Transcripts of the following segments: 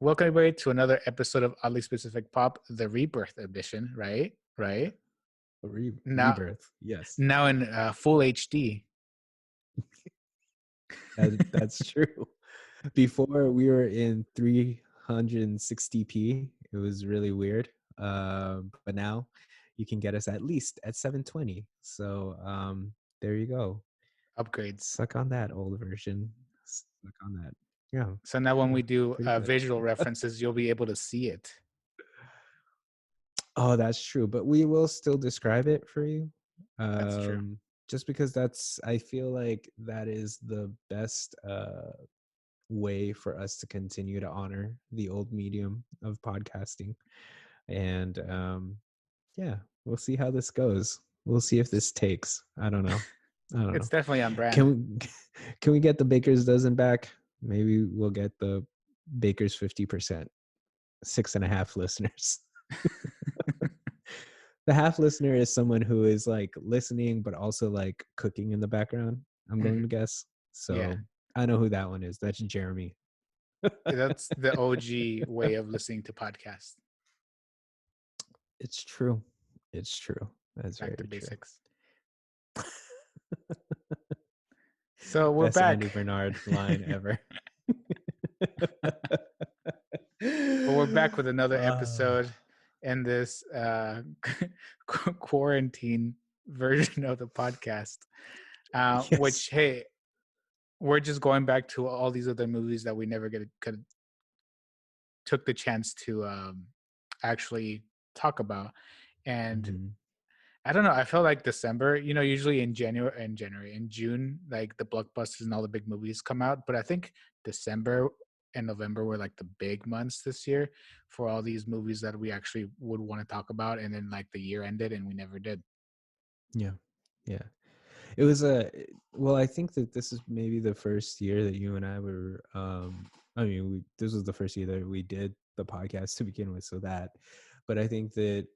Welcome everybody to another episode of Oddly Specific Pop, the Rebirth edition. Right. Now, Rebirth. Yes, now in full HD. that's true. Before we were in 360p. It was really weird. But now you can get us at least at 720. So there you go. Upgrades. Suck on that old version. Suck on that. Yeah. So now when Yeah, we do pretty good. visual references, you'll be able to see it. Oh, that's true. But we will still describe it for you. That's true. Just because I feel like that is the best way for us to continue to honor the old medium of podcasting. And yeah, we'll see how this goes. We'll see if this takes. I don't know. It's definitely on brand. Can we get the baker's dozen back? Maybe we'll get the baker's 50%. 6.5 listeners. The half listener is someone who is like listening but also like cooking in the background, I'm going to guess. So Yeah, I know who that one is. That's Jeremy. that's the OG way of listening to podcasts. It's true. It's true. That's Back to very true. basics. So we're Best back. Andy Bernard line ever. Well, we're back with another episode in this quarantine version of the podcast. Yes. Which, hey, we're just going back to all these other movies that we never took the chance to actually talk about. And Mhm. I don't know, I felt like December, usually in June, like the blockbusters and all the big movies come out. But I think December and November were like the big months this year for all these movies that we actually would want to talk about. And then like the year ended and we never did. Yeah. Yeah. It was well, I think that this is maybe the first year that you and I were this was the first year that we did the podcast to begin with, but I think that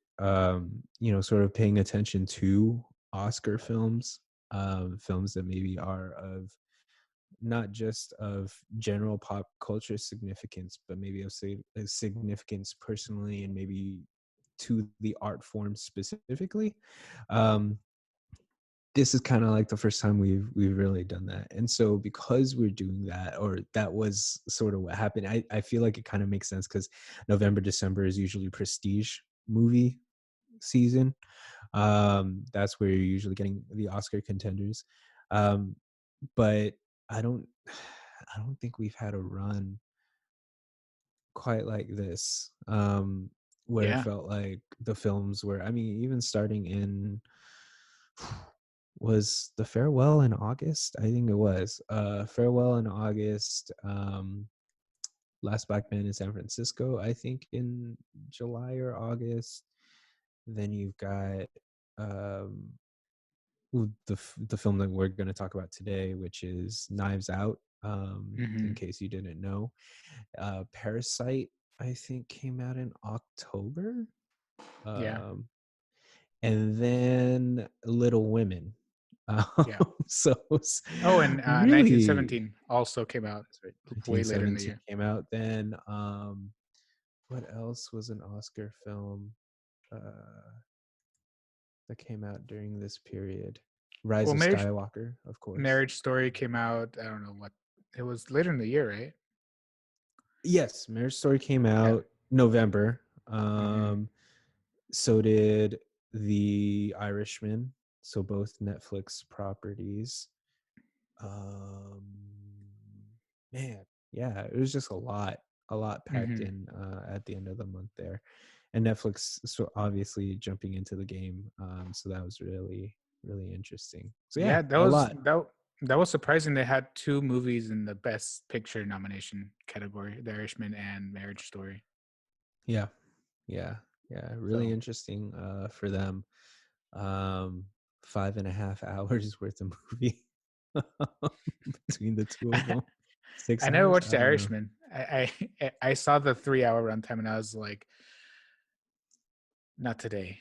sort of paying attention to Oscar films, films that maybe are of not just of general pop culture significance, but maybe of significance personally and maybe to the art form specifically. This is kind of like the first time we've really done that. And so because we're doing that, or that was sort of what happened, I feel like it kind of makes sense because November, December is usually prestige movie season. That's where you're usually getting the Oscar contenders. But I don't think we've had a run quite like this, where it Yeah. felt like the films were, I mean, even starting in, was the Farewell in August? I think it was. Farewell in August, Last Black Man in San Francisco, I think in July or August. Then you've got the film that we're going to talk about today, which is Knives Out, in case you didn't know. Parasite, I think, came out in October. Yeah. And then Little Women. Yeah. So Oh, and really, 1917 also came out that's right. way later in the 1917 year. came out. Then what else was an Oscar film that came out during this period? Rise Well, of Skywalker, of course. Marriage Story came out, I don't know what, it was later in the year, right? Yes, Marriage Story came out November. So did The Irishman. So both Netflix properties. Man, yeah, it was just a lot packed in at the end of the month there. And Netflix, so obviously jumping into the game. So that was really, really interesting. So yeah, That a was lot. that was surprising. They had two movies in the Best Picture nomination category: The Irishman and Marriage Story. Yeah, yeah, yeah. Really So interesting for them. 5.5 hours worth of movie between the two of them. 6 I never hours? watched I The don't know. Irishman. I saw the 3 hour runtime and I was like, not today.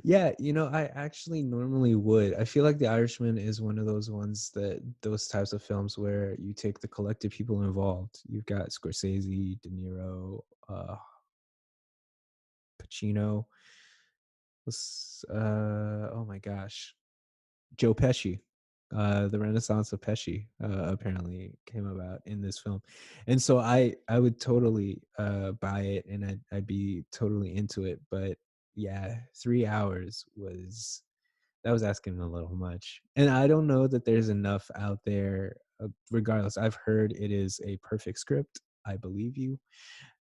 Yeah, I actually normally would. I feel like The Irishman is one of those ones that those types of films where you take the collective people involved. You've got Scorsese, De Niro, Pacino, oh my gosh, Joe Pesci. The Renaissance of Pesci apparently came about in this film, and so I would totally buy it, and I'd be totally into it. But yeah, 3 hours was that was asking a little much, and I don't know that there's enough out there. Regardless, I've heard it is a perfect script. I believe you,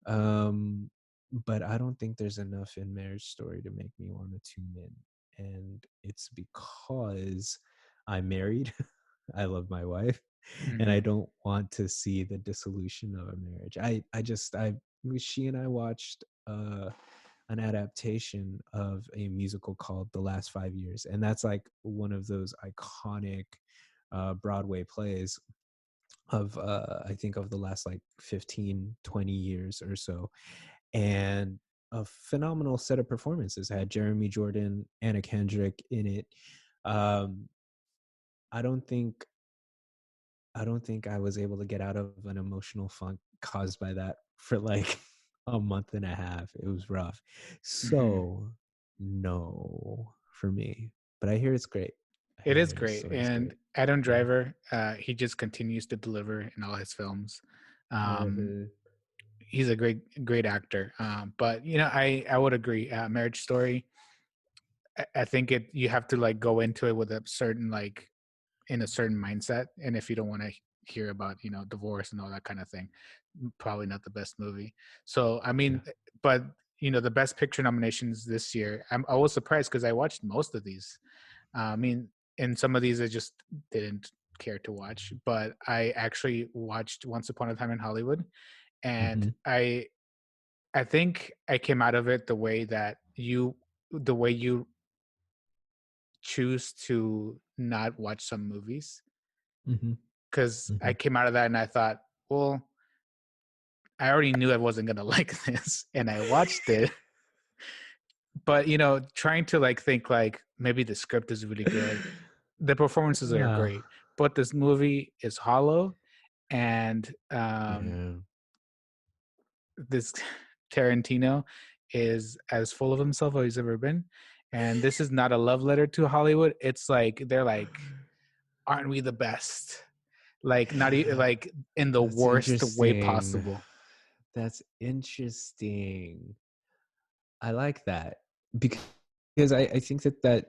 um, but I don't think there's enough in Marriage Story to make me want to tune in. And it's because I'm married. I love my wife, and I Hmm. don't want to see the dissolution of a marriage. I she and I watched an adaptation of a musical called The Last 5 Years, and that's like one of those iconic Broadway plays of I think of the last like 15, 20 years or so, and a phenomenal set of performances. Had Jeremy Jordan, Anna Kendrick in it. um i don't think I don't think I was able to get out of an emotional funk caused by that for like a month and a half. It was rough. Hmm. So no for me, but I hear it's great. I It hear is Marriage great, Story is and great. Adam Yeah. Driver, he just continues to deliver in all his films. Um, Mhm. he's a great actor. But I would agree. Marriage Story. I think you have to like go into it with a certain like in a certain mindset, and if you don't want to hear about divorce and all that kind of thing, probably not the best movie. So I Yeah. mean, but the best picture nominations this year, I was surprised because I watched most of these. I mean, in some of these I just didn't care to watch, but I actually watched Once Upon a Time in Hollywood, and Mhm. I think I came out of it the way you choose to not watch some movies, Mhm. because I Mhm. came out of that and I thought, well, I already knew I wasn't gonna like this, and I watched it. But trying to like think like maybe the script is really good, the performances are Ah, great, but this movie is hollow, and yeah. this Tarantino is as full of himself as he's ever been. And this is not a love letter to Hollywood. It's like they're like, aren't we the best? Like not like in the That's worst way interesting. possible. That's interesting. I like that because I think that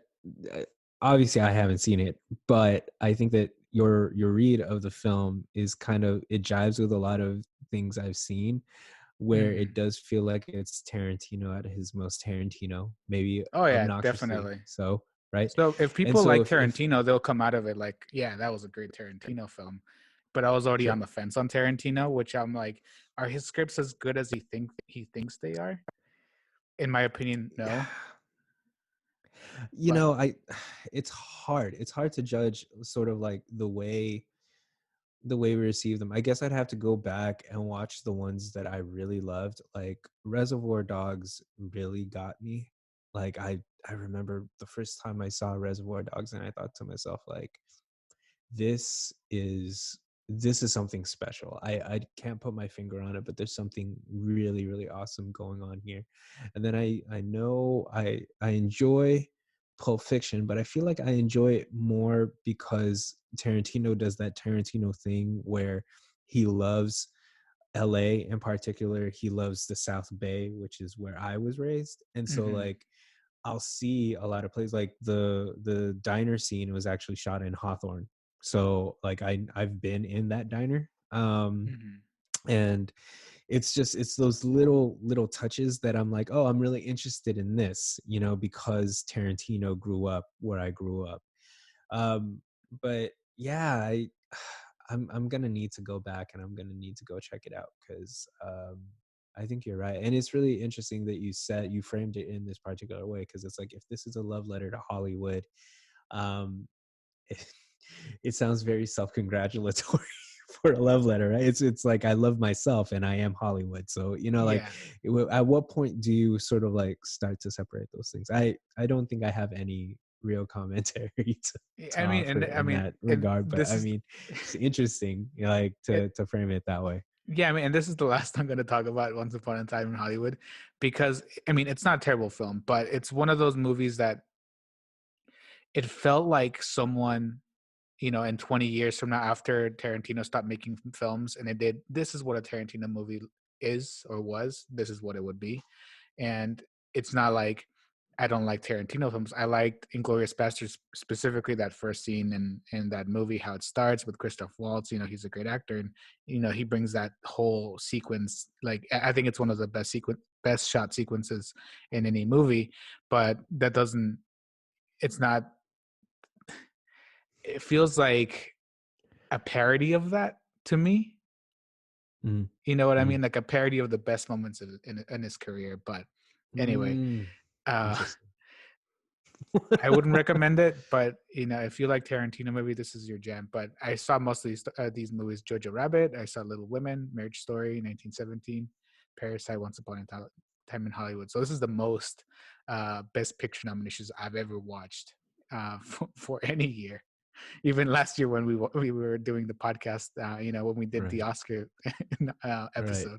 uh, obviously I haven't seen it, but I think that your read of the film is kind of it jives with a lot of things I've seen, where it Mhm. does feel like it's Tarantino at his most Tarantino, maybe Oh yeah, obnoxiously definitely. so, right? So if And people so like if Tarantino, they'll come out of it like, yeah, that was a great Tarantino film. But I was already sure. on the fence on Tarantino, which I'm like, are his scripts as good as he thinks they are? In my opinion, no. But I it's hard. It's hard to judge sort of like the way we receive them. I guess I'd have to go back and watch the ones that I really loved. Like Reservoir Dogs really got me. Like I remember the first time I saw Reservoir Dogs and I thought to myself like this is this is something special. I can't put my finger on it, but there's something really really awesome going on here. And then I know I enjoy Pulp Fiction, but I feel like I enjoy it more because Tarantino does that Tarantino thing where he loves LA in particular. He loves the South Bay, which is where I was raised. And so mhm, like I'll see a lot of plays like the diner scene was actually shot in Hawthorne. So like I've been in that diner. mhm. And it's those little touches that I'm like, oh, I'm really interested in this, because Tarantino grew up where I grew up. Um, but yeah, I'm gonna need to go back and I'm gonna need to go check it out because I think you're right, and it's really interesting that you framed it in this particular way because it's like if this is a love letter to Hollywood, um, it, it sounds very self-congratulatory. for a love letter, right? It's like I love myself and I am Hollywood. So, like Yeah. at what point do you sort of like start to separate those things? I don't think I have any real commentary to I mean, offer and I in mean, that and regard, but this I is, mean, it's interesting, like it, to frame it that way. yeah, I mean, and this is the last I'm going to talk about Once Upon a Time in Hollywood, because I mean, it's not a terrible film, but it's one of those movies that it felt like someone, in 20 years from now, after Tarantino stopped making films and it did, this is what a Tarantino movie is or was, this is what it would be. And it's not like I don't like Tarantino films. I liked Inglorious Bastards, specifically that first scene in that movie, how it starts with Christoph Waltz. He's a great actor, and he brings that whole sequence. Like I think it's one of the best shot sequences in any movie. But that doesn't. It's not. It feels like a parody of that to me. Mm, You know what I mm, mean? Like a parody of the best moments in his career. But anyway, mm. uh, Interesting. I wouldn't recommend it, but if you like Tarantino, maybe this is your jam. But I saw most of these movies: Jojo Rabbit, I saw Little Women, Marriage Story, 1917, Parasite, Once Upon a Time in Hollywood. So this is the most Best Picture nominations I've ever watched for any year. Even last year when we were doing the podcast, when we did the Right, Oscar right. episode.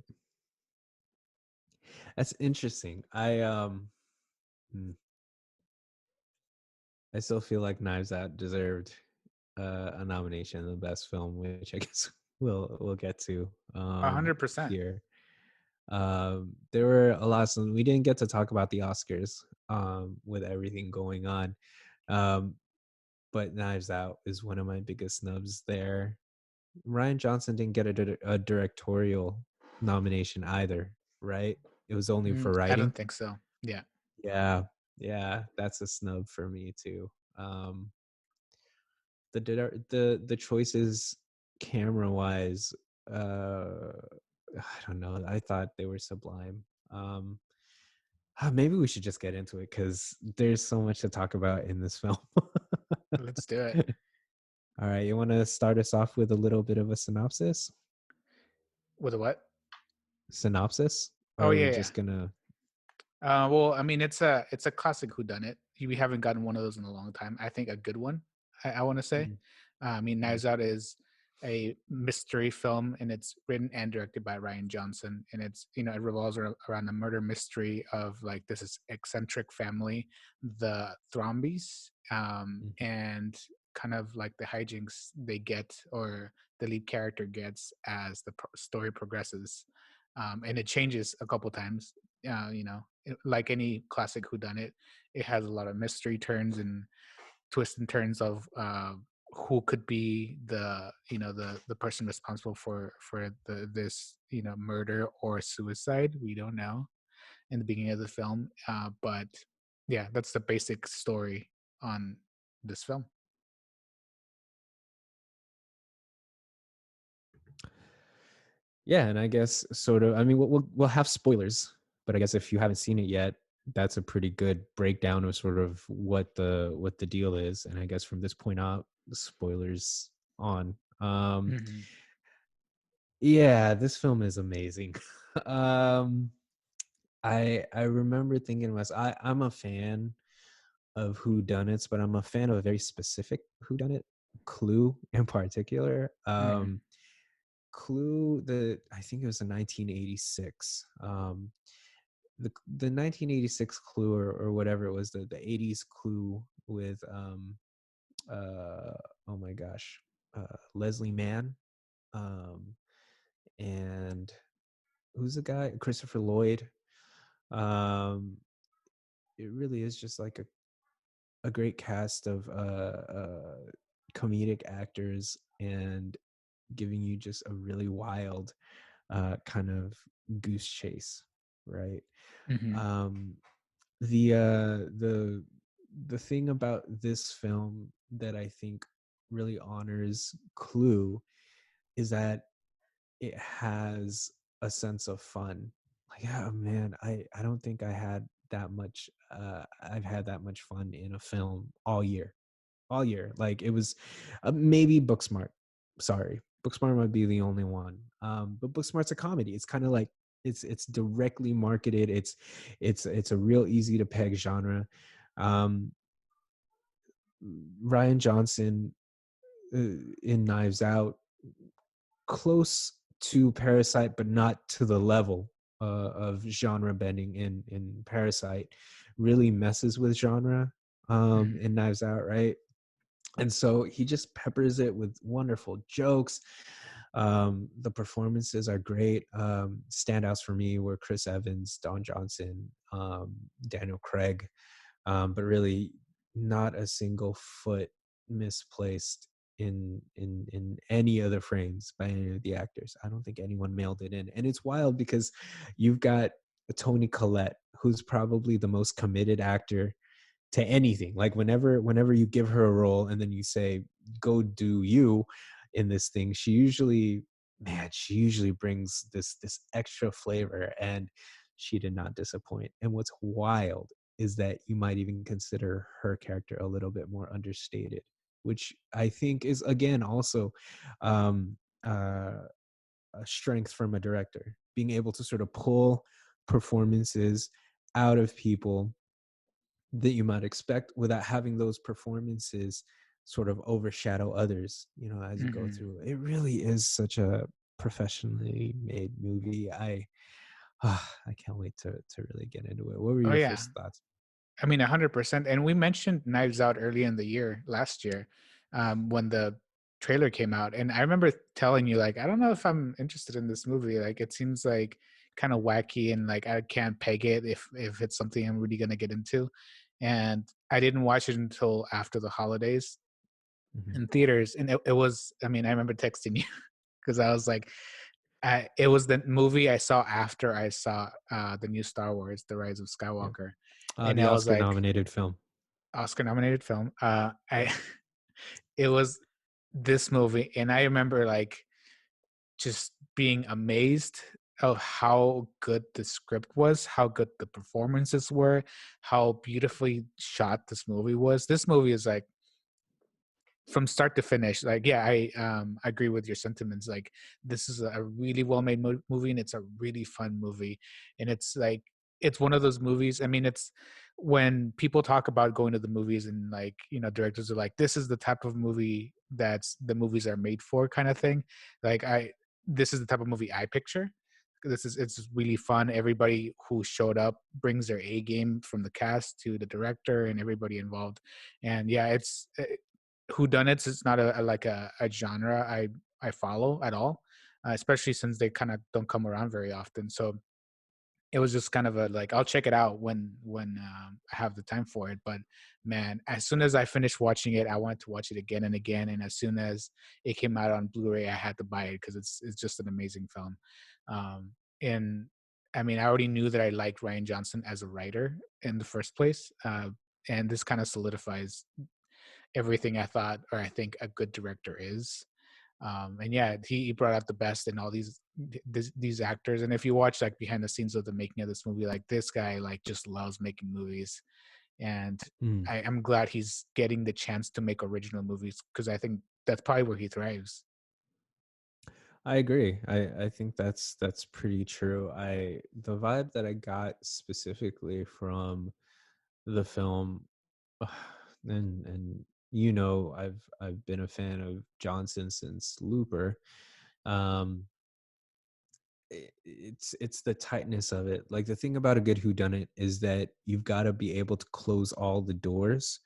That's interesting. Hmm, I still feel like Knives Out deserved a nomination in the best film, which I guess we'll get to 100%. here. There were a lot of we didn't get to talk about the Oscars with everything going on, um, but Knives Out is one of my biggest snubs there. Ryan Johnson didn't get a directorial nomination either, right? It was only for I writing. don't think so. Yeah. Yeah, yeah, that's a snub for me too. Um, the choices camera wise, I don't know. I thought they were sublime. Um, maybe we should just get into it because there's so much to talk about in this film. Let's do it. All right, you want to start us off with a little bit of a synopsis? With a what? Synopsis? Or Oh are we yeah, yeah. just gonna? Well, I mean, it's a classic whodunit. We haven't gotten one of those in a long time. I think a good one. I want to say. Mm, I mean, mm, Knives Out is a mystery film, and it's written and directed by Ryan Johnson, and it revolves around the murder mystery of like this is eccentric family, the Thrombys, mm. and kind of like the hijinks they get or the lead character gets as the story progresses. And it changes a couple times. Like any classic whodunit, it has a lot of mystery turns and twists and turns of who could be the person responsible for this murder or suicide. We don't know in the beginning of the film, but yeah, that's the basic story on this film. Yeah, and I guess sort of. I mean, we'll have spoilers, but I guess if you haven't seen it yet, that's a pretty good breakdown of sort of what the deal is. And I guess from this point out, the spoilers on. Hmm. Yeah, this film is amazing. um, I remember thinking to myself, I'm a fan of whodunits, but I'm a fan of a very specific whodunit, Clue in particular. Hmm. Clue, I think it was in 1986. The 1986 Clue or whatever it was, the 80s Clue with uh oh my gosh, Leslie Mann, um and who's the guy? Christopher Lloyd. Um, it really is just like a great cast of comedic actors and giving you just a really wild kind of goose chase, right? Hmm. Um, the thing about this film that I think really honors Clue is that it has a sense of fun. Like, yeah, man, I don't think I've had that much fun in a film all year. All year. Like it was maybe Booksmart. Sorry. Booksmart might be the only one. But Booksmart's a comedy. It's kind of like it's directly marketed. It's a real easy to peg genre. Um, Ryan Johnson in Knives Out, close to Parasite, but not to the level of genre bending in Parasite. Really messes with genre Mhm. in Knives Out, right? And so he just peppers it with wonderful jokes. The performances are great. Standouts for me were Chris Evans, Don Johnson, Daniel Craig, but really not a single foot misplaced in any of the frames by any of the actors. I don't think anyone mailed it in, and it's wild because you've got Tony Collette, who's probably the most committed actor to anything. Like whenever you give her a role and then you say go do you in this thing, she usually brings this extra flavor, and she did not disappoint. And what's wild is that you might even consider her character a little bit more understated, which I think is again also um a strength from a director, being able to sort of pull performances out of people that you might expect without having those performances sort of overshadow others, as you go Mhm. through. It really is such a professionally made movie. I can't wait to really get into it. What were Oh your yeah. first thoughts? I mean, 100%. And we mentioned Knives Out early in the year, last year, when the trailer came out. And I remember telling you, like, I don't know if I'm interested in this movie. Like, it seems like kind of wacky, and like I can't peg it if it's something I'm really gonna get into. And I didn't watch it until after the holidays Mhm. in theaters. And it was, I mean, I remember texting you because I was like, it was the movie I saw after I saw the new Star Wars, The Rise of Yeah. Skywalker. And The I was Oscar like, nominated film. Oscar nominated film. I it was this movie, and I remember like just being amazed of how good the script was, how good the performances were, how beautifully shot this movie was. This movie is like from start to finish. Like, yeah, I agree with your sentiments. Like, this is a really well made movie, and it's a really fun movie, and it's like it's one of those movies. I mean, it's when people talk about going to the movies, and like, directors are like, this is the type of movie that's the movies are made for, kind of thing. Like, this is the type of movie I picture. It's really fun. Everybody who showed up brings their A game, from the cast to the director and everybody involved. And yeah, it's whodunits is not like a genre I follow at all, especially since they kind of don't come around very often. So it was just kind of a like, I'll check it out when I have the time for it. But man, as soon as I finished watching it, I wanted to watch it again and again. And as soon as it came out on Blu-ray, I had to buy it because it's just an amazing film. And I mean, I already knew that I liked Ryan Johnson as a writer in the first place, and this kind of solidifies everything I thought or I think a good director is. And yeah, he brought out the best in all these actors. And if you watch like behind the scenes of the making of this movie, like this guy like just loves making movies, and Mm. I'm glad he's getting the chance to make original movies because I think that's probably where he thrives. I agree. I think that's pretty true. The vibe that I got specifically from the film, and I've been a fan of Johnson since Looper. Um, it's the tightness of it. Like the thing about a good whodunit is that you've got to be able to close all the doors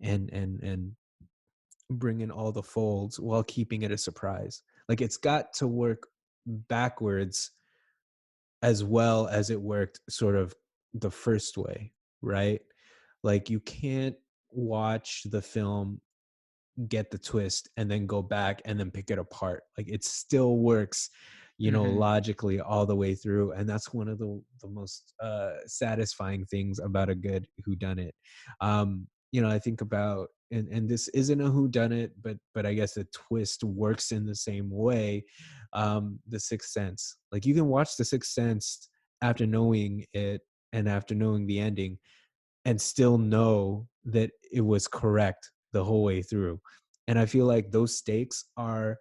and bring in all the folds while keeping it a surprise. Like it's got to work backwards as well as it worked sort of the first way, right? Like you can't watch the film, get the twist, and then go back and then pick it apart. Like it still works, Hmm. logically all the way through. And that's one of the most satisfying things about a good whodunit. I think about, and this isn't a whodunit, but I guess the twist works in the same way. The Sixth Sense. Like you can watch The Sixth Sense after knowing it and after knowing the ending and still know that it was correct the whole way through. And I feel like those stakes are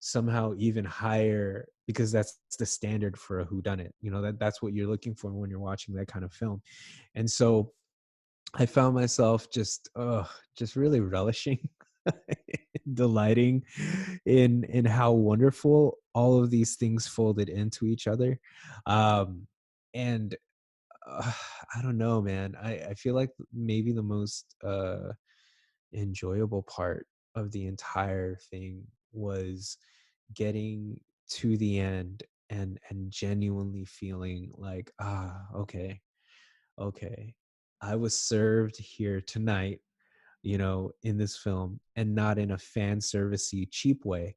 somehow even higher, because that's the standard for a whodunit. You know, that's what you're looking for when you're watching that kind of film. And so I found myself just really relishing, delighting in how wonderful all of these things folded into each other. Um, and uh, I don't know, man. I feel like maybe the most enjoyable part of the entire thing was getting to the end and genuinely feeling like, okay, okay, I was served here tonight, you know, in this film, and not in a fan servicey cheap way,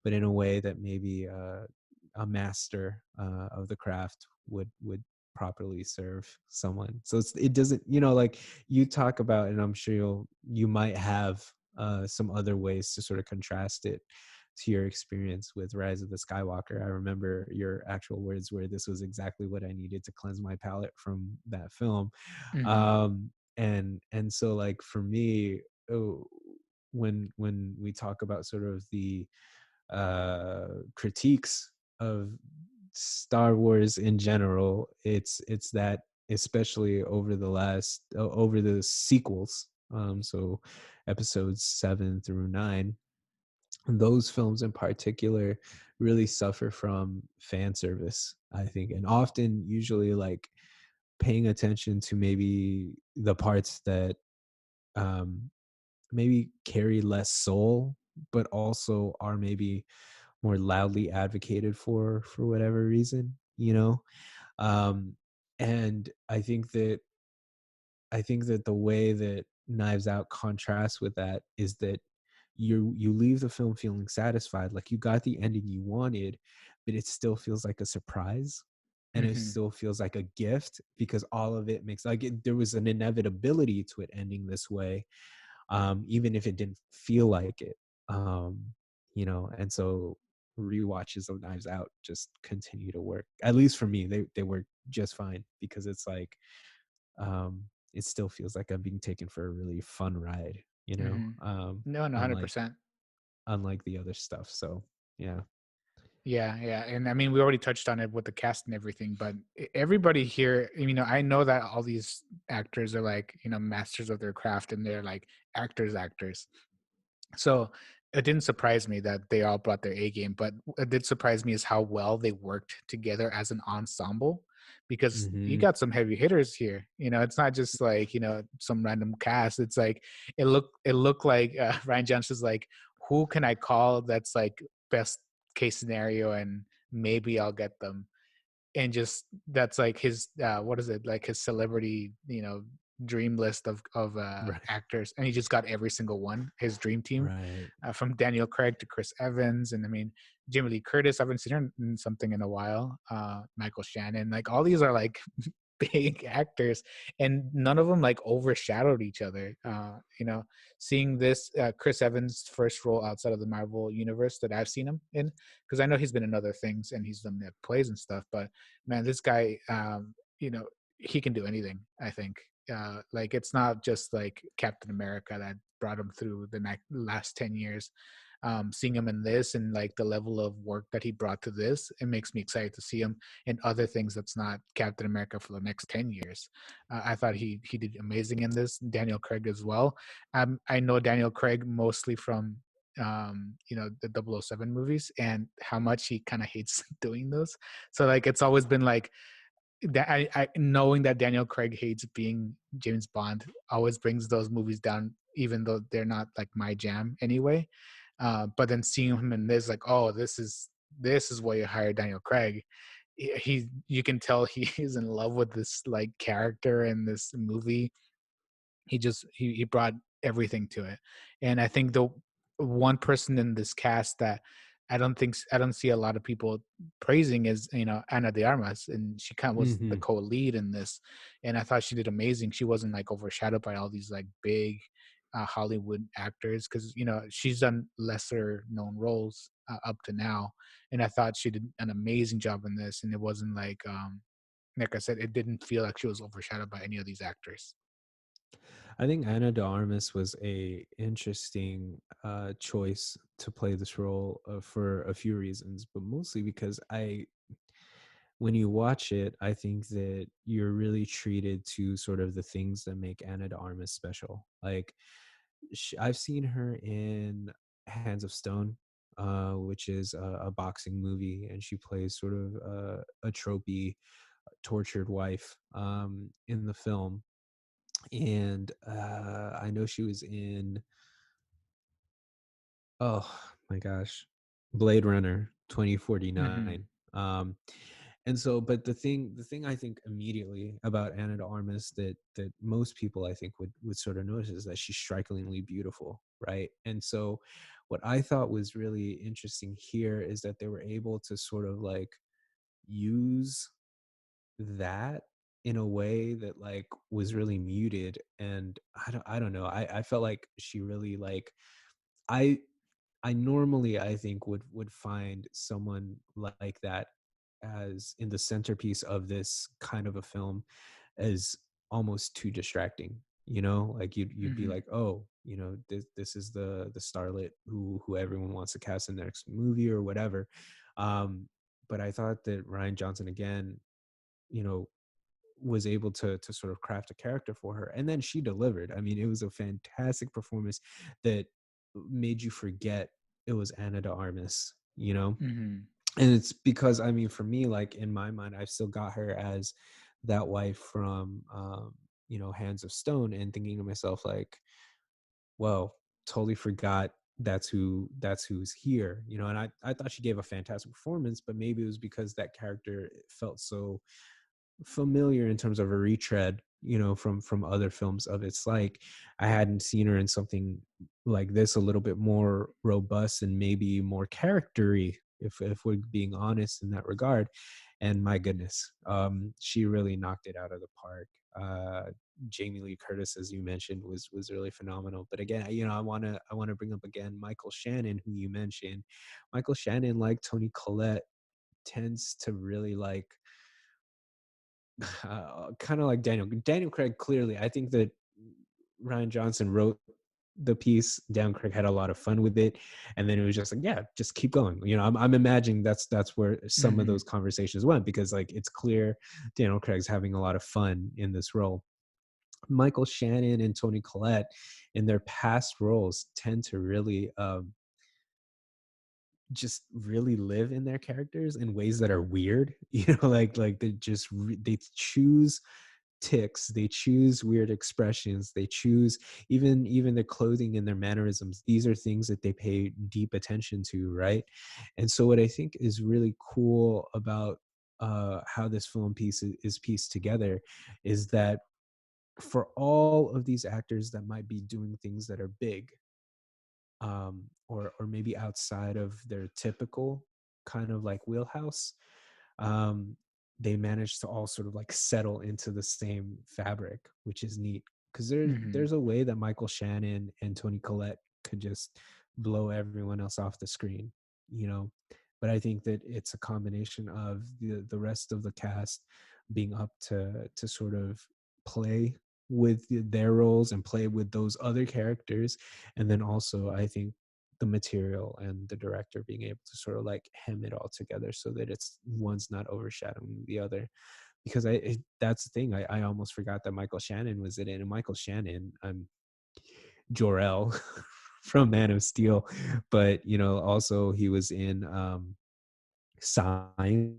but in a way that maybe a master of the craft would properly serve someone. So it doesn't, you know, like you talk about, and I'm sure you might have some other ways to sort of contrast it to your experience with Rise of the Skywalker. I remember your actual words where this was exactly what I needed to cleanse my palate from that film. Hmm. And so like for me, oh, when we talk about sort of the critiques of Star Wars in general, it's that, especially over the over the sequels, so episodes 7 through 9, those films in particular really suffer from fan service, I think, and often usually like paying attention to maybe the parts that um maybe carry less soul, but also are maybe more loudly advocated for whatever reason, you know. um and I think that the way that Knives Out contrasts with that is that you leave the film feeling satisfied, like you got the ending you wanted, but it still feels like a surprise, and it Hmm. still feels like a gift, because all of it makes like there was an inevitability to it ending this way, even if it didn't feel like it. Um, you know, and so rewatches of Knives Out just continue to work. At least for me, they work just fine, because it's like it still feels like I'm being taken for a really fun ride, you know, Hmm. No, no, unlike 100%. the other stuff. So yeah. Yeah, yeah, and I mean, we already touched on it with the cast and everything, but everybody here, you know, I know that all these actors are like, you know, masters of their craft, and they're like actors. So it didn't surprise me that they all brought their A game, but it did surprise me is how well they worked together as an ensemble, because you Hmm. got some heavy hitters here. You know, it's not just like, you know, some random cast. It's like it looked like Ryan Johnson's like, who can I call that's like best case scenario, and maybe I'll get them. And just that's like his what is it, like his celebrity, you know, dream list of Right. actors, and he just got every single one, his dream team, Right. from Daniel Craig to Chris Evans, and I mean Jimmy Lee Curtis. I haven't seen her in something in a while. Michael Shannon, like all these are like big actors, and none of them like overshadowed each other. You know, seeing this Chris Evans first role outside of the Marvel universe that I've seen him in, because I know he's been in other things and he's done plays and stuff, but man, this guy, you know, he can do anything. I think. Like it's not just like Captain America that brought him through the last 10 years. Seeing him in this and like the level of work that he brought to this, it makes me excited to see him in other things that's not Captain America for the next 10 years. I thought he did amazing in this. Daniel Craig as well. I know Daniel Craig mostly from you know, the 007 movies and how much he kind of hates doing those. So like it's always been like that. I knowing that Daniel Craig hates being James Bond always brings those movies down, even though they're not like my jam anyway. But then seeing him in this, like, oh, this is why you hired Daniel Craig. You can tell he is in love with this like character in this movie. He brought everything to it. And I think the one person in this cast that I don't see a lot of people praising is, you know, Ana de Armas, and she kind of was the Hmm. co-lead in this, and I thought she did amazing. She wasn't like overshadowed by all these like big Hollywood actors, because you know she's done lesser known roles up to now, and I thought she did an amazing job in this, and it wasn't like I said, it didn't feel like she was overshadowed by any of these actors. I think Anna de Armas was a interesting choice to play this role for a few reasons, but mostly because when you watch it, I think that you're really treated to sort of the things that make Anna de Armas special. Like I've seen her in Hands of Stone, which is a boxing movie, and she plays sort of a tropey, tortured wife in the film. And I know she was in, oh my gosh, Blade Runner Hmm. 2049. And so, but the thing I think immediately about Anna de Armas that most people I think would sort of notice is that she's strikingly beautiful, right? And so what I thought was really interesting here is that they were able to sort of like use that in a way that like was really muted. And I don't know, I felt like she really like, I I normally I think would find someone like that as in the centerpiece of this kind of a film as almost too distracting. Like you'd be Hmm. like, oh, this is the starlet who everyone wants to cast in their next movie or whatever. um but I thought that Ryan Johnson again, you know was able to sort of craft a character for her, and then she delivered. I mean, it was a fantastic performance that made you forget it was Anna de Armas. Hmm. And it's because, I mean, for me, like in my mind, I've still got her as that wife from Hands of Stone, and thinking to myself like, well, totally forgot that's who's here. And I thought she gave a fantastic performance, but maybe it was because that character felt so familiar in terms of a retread, from other films of its like. I hadn't seen her in something like this, a little bit more robust and maybe more charactery, if we're being honest in that regard. And my goodness, she really knocked it out of the park. Jamie Lee Curtis, as you mentioned, was really phenomenal. But again, I want to bring up again Michael Shannon, who you mentioned. Michael Shannon, like Tony Collette, tends to really like kind of like Daniel Craig. Clearly, I think that Ryan Johnson wrote the piece. Daniel Craig had a lot of fun with it, and then it was just like, yeah, just keep going. I'm imagining that's where some of Hmm. those conversations went, because like it's clear Daniel Craig's having a lot of fun in this role. Michael Shannon and Tony Collette in their past roles tend to really just really live in their characters in ways that are weird. Like they choose ticks, they choose weird expressions, they choose even their clothing and their mannerisms. These are things that they pay deep attention to, right? And so what I think is really cool about how this film piece is pieced together is that for all of these actors that might be doing things that are big, or maybe outside of their typical kind of like wheelhouse, um, they manage to all sort of like settle into the same fabric, which is neat. Because there's Hmm. there's a way that Michael Shannon and Tony Collette could just blow everyone else off the screen, you know. But I think that it's a combination of the rest of the cast being up to sort of play with their roles and play with those other characters, and then also I think the material and the director being able to sort of like hem it all together so that it's one's not overshadowing the other. Because that's the thing, I almost forgot that Michael Shannon was in it. And Michael Shannon, Jor-El from Man of Steel, but also he was in Signs.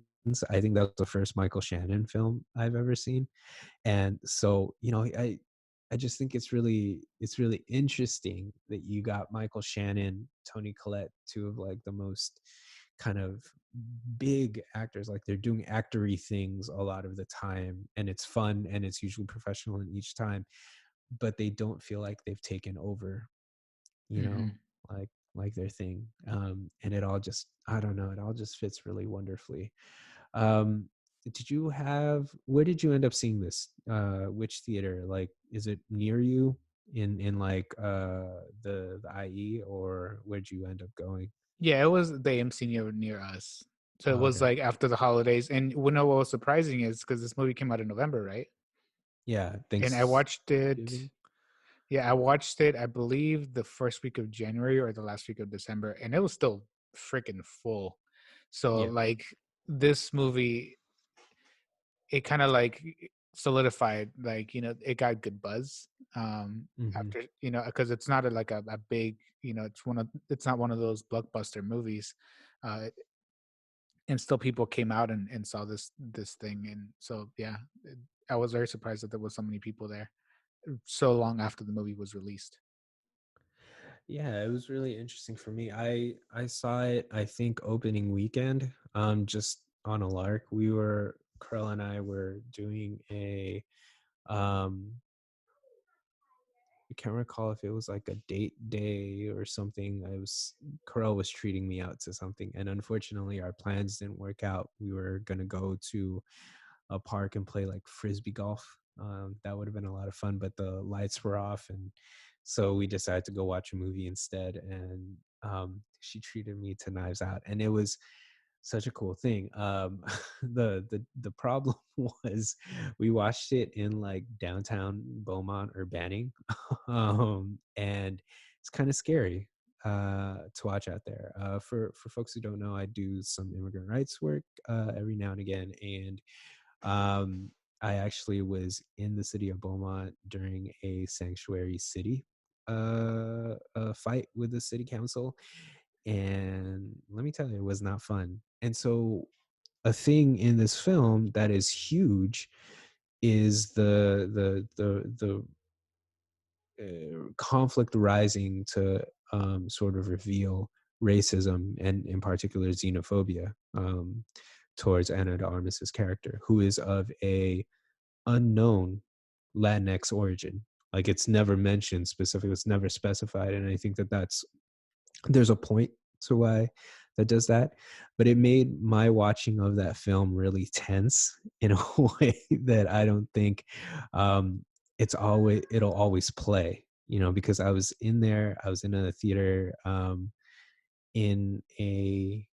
I think that was the first Michael Shannon film I've ever seen. And so I just think it's really interesting that you got Michael Shannon, Tony Collette, two of like the most kind of big actors. Like they're doing actory things a lot of the time, and it's fun and it's usually professional in each time, but they don't feel like they've taken over, you know, Hmm. like their thing. And it all just, I don't know, it all just fits really wonderfully. um where did you end up seeing this? Which theater? Like, is it near you in like the IE, or where'd you end up going? Yeah, it was the AMC near us. So it Oh, was okay. like after the holidays. And you know what was surprising is because this movie came out in November, right? Yeah, And I watched it Thanksgiving. Yeah, I watched it, I believe the first week of January or the last week of December, and it was still freaking full. So, Yeah. like, this movie, it kinda, like, solidified, like, it got good buzz, Hmm. after, because it's not a big, it's not one of those blockbuster movies, uh, and still people came out and saw this thing, and so, yeah, I was very surprised that there was so many people there, so long after the movie was released. Yeah, it was really interesting for me. I saw it, I think, opening weekend, just on a lark. Carl and I were doing a um I can't recall if it was like a date day or something. Carell was treating me out to something, and unfortunately our plans didn't work out. We were gonna go to a park and play like frisbee golf. That would have been a lot of fun, but the lights were off, and so we decided to go watch a movie instead. And she treated me to Knives Out, and it was such a cool thing. The problem was we watched it in like downtown Beaumont or Banning, and it's kind of scary to watch out there. For folks who don't know, I do some immigrant rights work every now and again, and um, I actually was in the city of Beaumont during a sanctuary city fight with the city council, and let me tell you, it was not fun. And so, a thing in this film that is huge is the conflict rising to sort of reveal racism and in particular xenophobia towards Anna de Armas's character, who is of a unknown Latinx origin. Like it's never mentioned specifically, it's never specified, and I think that there's a point to why that does that, but it made my watching of that film really tense in a way that I don't think um, it'll always play. Because I was in there, I was in a theater in a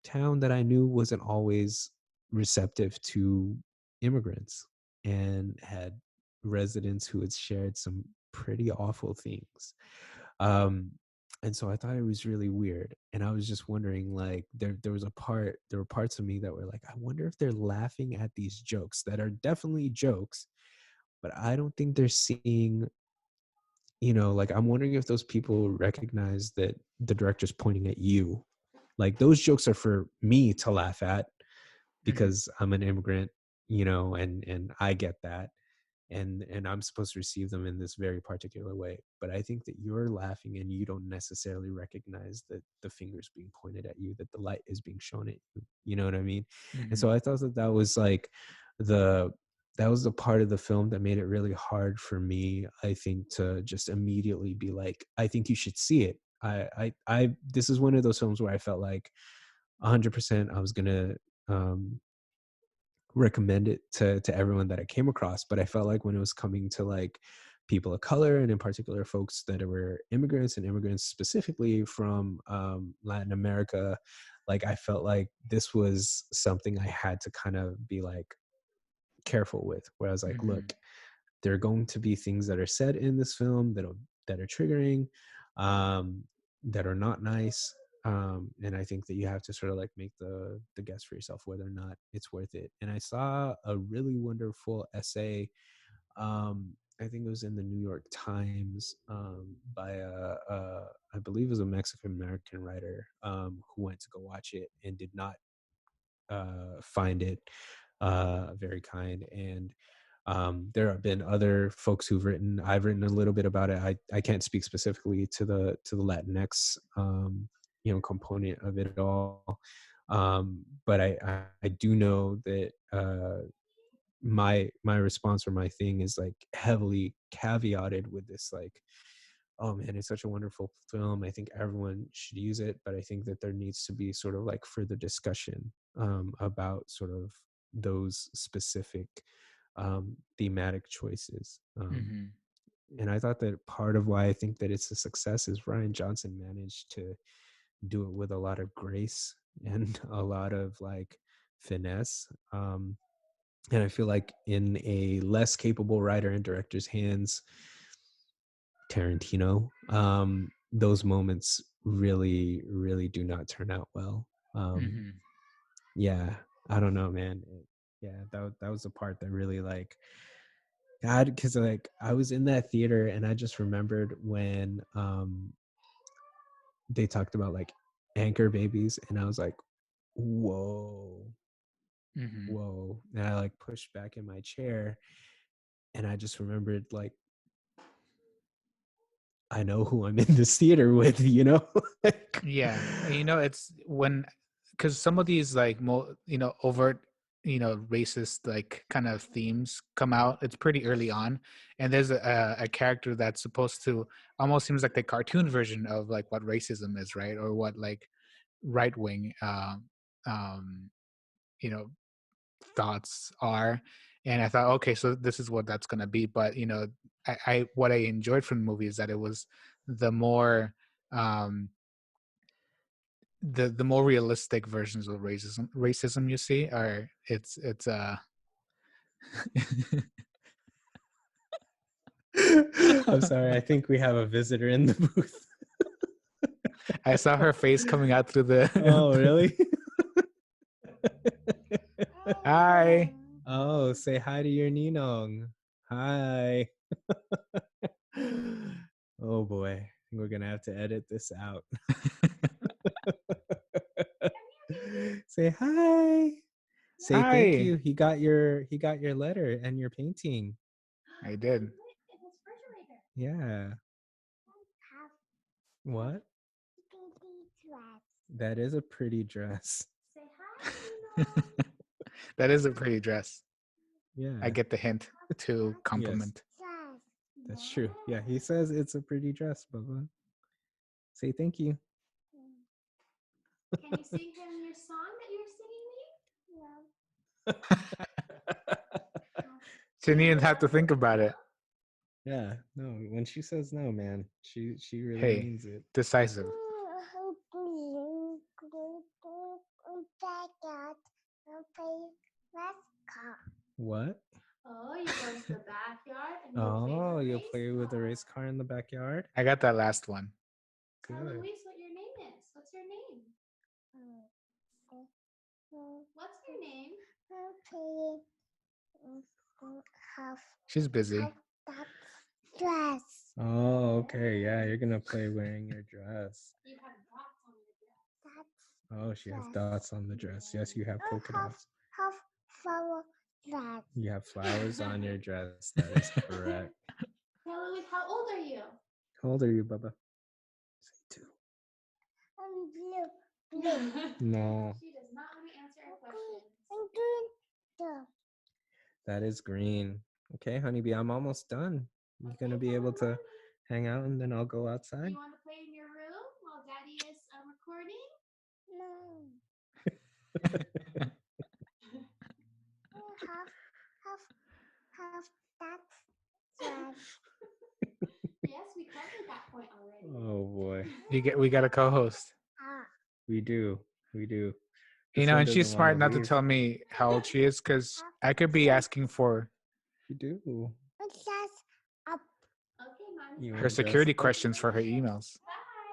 town that I knew wasn't always receptive to immigrants and had residents who had shared some pretty awful things. Um, and so I thought it was really weird. And I was just wondering, like, there were parts of me that were like, I wonder if they're laughing at these jokes that are definitely jokes, but I don't think they're seeing, like, I'm wondering if those people recognize that the director's pointing at you. Like, those jokes are for me to laugh at Mhm, because I'm an immigrant, and I get that. And I'm supposed to receive them in this very particular way. But I think that you're laughing and you don't necessarily recognize that the finger's being pointed at you, that the light is being shown at you. You know what I mean? And mhm, so I thought that the that was the part of the film that made it really hard for me, I think, to just immediately be like, I think you should see it. This is one of those films where I felt like 100% I was gonna um, recommend it to everyone that I came across. But I felt like when it was coming to like people of color, and in particular folks that were immigrants and immigrants specifically from Latin America, like I felt like this was something I had to kind of be like careful with. Where I was like, mhm, look, there are going to be things that are said in this film that are triggering, um, that are not nice. And I think that you have to sort of like make the guess for yourself whether or not it's worth it. And I saw a really wonderful essay. I think it was in the New York Times by I believe it was a Mexican American writer who went to go watch it and did not find it very kind. And there have been other folks who've written. I've written a little bit about it. I can't speak specifically to the Latinx component of it all, but I do know that my response or my thing is like heavily caveated with this like, oh man, it's such a wonderful film. I think everyone should use it, but I think that there needs to be sort of like further discussion about sort of those specific thematic choices. mhm, And I thought that part of why I think that it's a success is Ryan Johnson managed to do it with a lot of grace and a lot of like finesse. And I feel like in a less capable writer and director's hands, Tarantino, those moments really, really do not turn out well. Hmm. Yeah, I don't know, man. Yeah, that was the part that really like God, because like I was in that theater and I just remembered when they talked about like anchor babies, and I was like, whoa, Hmm. whoa. And I like pushed back in my chair, and I just remembered like I know who I'm in this theater with, you know? Like, Yeah, and it's when, because some of these like overt racist like kind of themes come out. It's pretty early on, and there's a character that's supposed to almost seems like the cartoon version of like what racism is, right? Or what like right wing um, you know thoughts are. And I thought, okay, so this is what that's gonna be. But I what I enjoyed from the movie is that it was the more um the more realistic versions of racism you see are it's I'm sorry, I think we have a visitor in the booth. I saw her face coming out through the Oh, really? hi. Oh, say hi to your Ninong. Hi. Oh boy, we're gonna have to edit this out. Say hi. Say thank Hi. you. He got your letter and your painting. I did. Yeah. What? That is a pretty dress. That is a pretty dress. I Yeah. get the hint to Yes. compliment. That's true. Yeah, he says it's a pretty dress, Bubba. Say thank you. Can you sing him your song that you were singing me? She didn't even have to think about it. Yeah, no, when she says no, man, she really Hey, means it. decisive. What? Oh, you go to the backyard and Oh, you you'll play play with the race car in the backyard? I got that last one. Tell Good. Louise what your name is. What's your name? What's your name? She's busy. Oh, okay. Yeah, you're gonna play wearing your dress. You have dots on your dress. Oh, she has dots on the dress. Yes, you have polka dots. You have flowers on your dress. That is correct. Tell Louise, how old are you? How old are you, Bubba? Say 2. No, She does not want to answer our questions. that is green. Okay, honeybee, I'm almost done. You're gonna be able to hang out, and then I'll go Do outside. you want to play in your room while Daddy is recording? Yes, we covered that point already. Oh boy, We got a co-host. we do, we do. You This know, one and she's doesn't want to smart not to leave. tell me how old she is, because I could be asking for You do. Okay, Mommy. You her want dress security up? questions for her emails.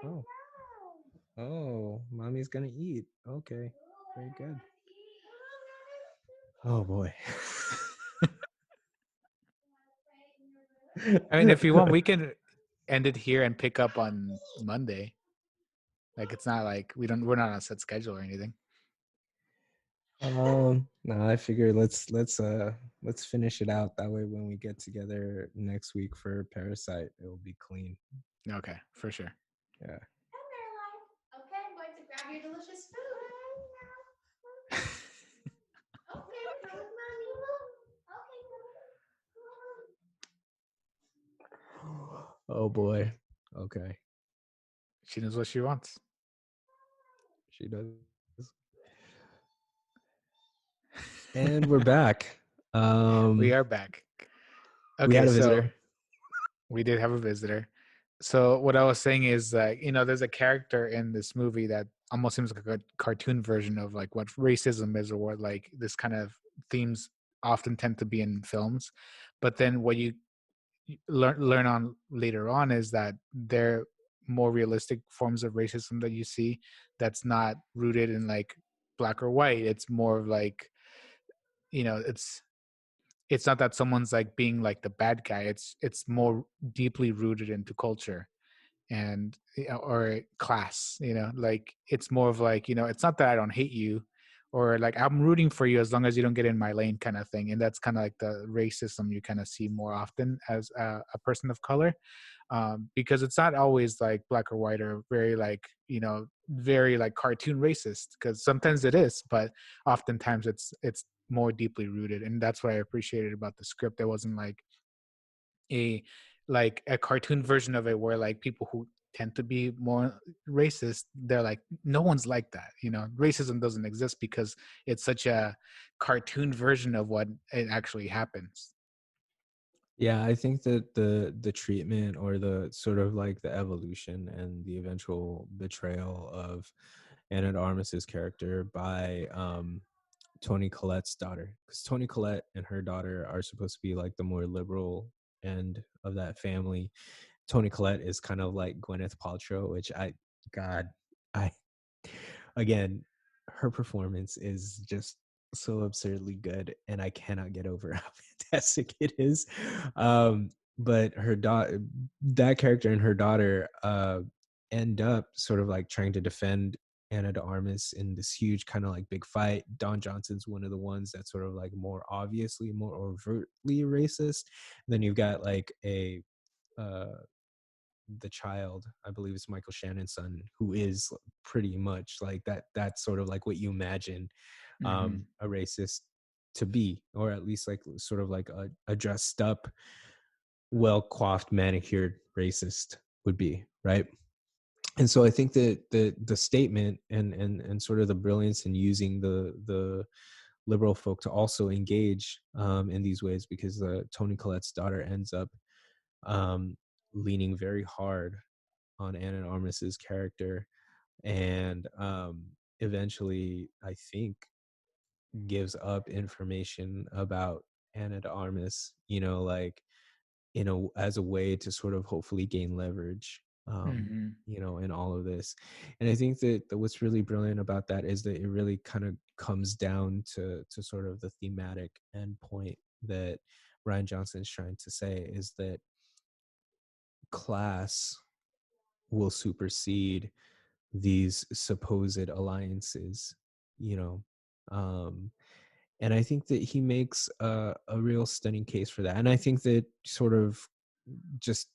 Bye. Oh, oh, mommy's gonna eat. Okay, very good. Oh boy. I mean, if you want, we can end it here and pick up on Monday. Like, it's not like we're not on a set schedule or anything. No, I figure let's finish it out. That way when we get together next week for Parasite, it will be clean. Okay, for sure. Yeah. Hi, Caroline. Okay, I'm going to grab your delicious food. Okay, come with Mommy. Okay. Oh boy. Okay. She knows what she wants. She does. And we're back. We are back. We Okay, had a so visitor. we did have a visitor. So what I was saying is that there's a character in this movie that almost seems like a cartoon version of like what racism is, or what like this kind of themes often tend to be in films. But then what you learn on later on is that they're more realistic forms of racism that you see that's not rooted in like black or white. It's more of like, you know, it's not that someone's like being like the bad guy. It's more deeply rooted into culture and or class, you know, like it's more of like, you know, it's not that I don't hate you or like I'm rooting for you as long as you don't get in my lane kind of thing. And that's kind of like the racism you kind of see more often as a person of color, because it's not always like black or white or very like, you know, very like cartoon racist, because sometimes it is, but oftentimes it's more deeply rooted. And that's what I appreciated about the script. It wasn't a like a cartoon version of it where like people who tend to be more racist, they're like, no one's like that, you know, racism doesn't exist because it's such a cartoon version of what it actually happens. Yeah, I think that the treatment or the sort of like the evolution and the eventual betrayal of Anna de Armas's character by Tony Collette's daughter, because Tony Collette and her daughter are supposed to be like the more liberal end of that family. Tony Collette is kind of like Gwyneth Paltrow, which God, I again, her performance is just so absurdly good, and I cannot get over how fantastic it is. But her daughter, that character and her daughter, end up sort of like trying to defend Anna de Armas in this huge kind of like big fight. Don Johnson's one of the ones that's sort of like more obviously, more overtly racist. Then you've got like uh the child, I believe it's Michael Shannon's son, who is pretty much like that. That's sort of like what you imagine Hmm. a racist to be, or at least like sort of like a dressed up, well coiffed, manicured racist would be, right? And so I think that the statement and sort of the brilliance in using the liberal folk to also engage in these ways, because Tony Collette's daughter ends up um, leaning very hard on Anna Armas's character, and eventually, I think, gives up information about Anna de Armas, you know, like as a way to sort of hopefully gain leverage, Hmm. you know, in all of this. And I think that what's really brilliant about that is that it really kind of comes down to sort of the thematic endpoint that Ryan Johnson is trying to say, is that class will supersede these supposed alliances, you know. um and I think that he makes a real stunning case for that, and I think that sort of just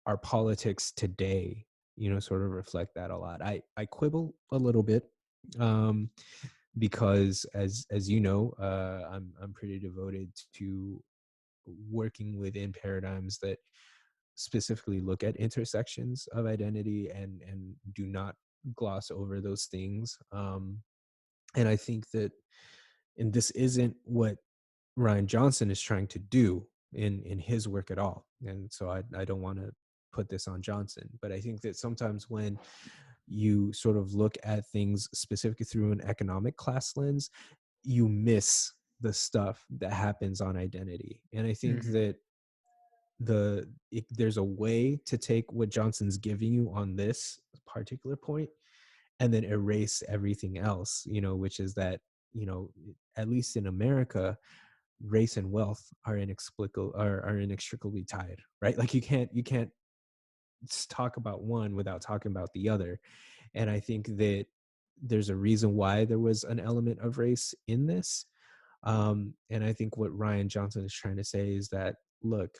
our politics today, you know, sort of reflect that a lot. I quibble a little bit, um because as you know, I'm pretty devoted to working within paradigms that specifically look at intersections of identity and do not gloss over those things. And I think that, and this isn't what Ryan Johnson is trying to do in his work at all. And so I don't want to put this on Johnson, but I think that sometimes when you sort of look at things specifically through an economic class lens, you miss the stuff that happens on identity. And I think Hmm. that there's a way to take what Johnson's giving you on this particular point and then erase everything else, you know, which is that, you know, at least in America, race and wealth are are inextricably tied, right? Like you can't just talk about one without talking about the other. And I think that there's a reason why there was an element of race in this. And I think what Ryan Johnson is trying to say is that, look,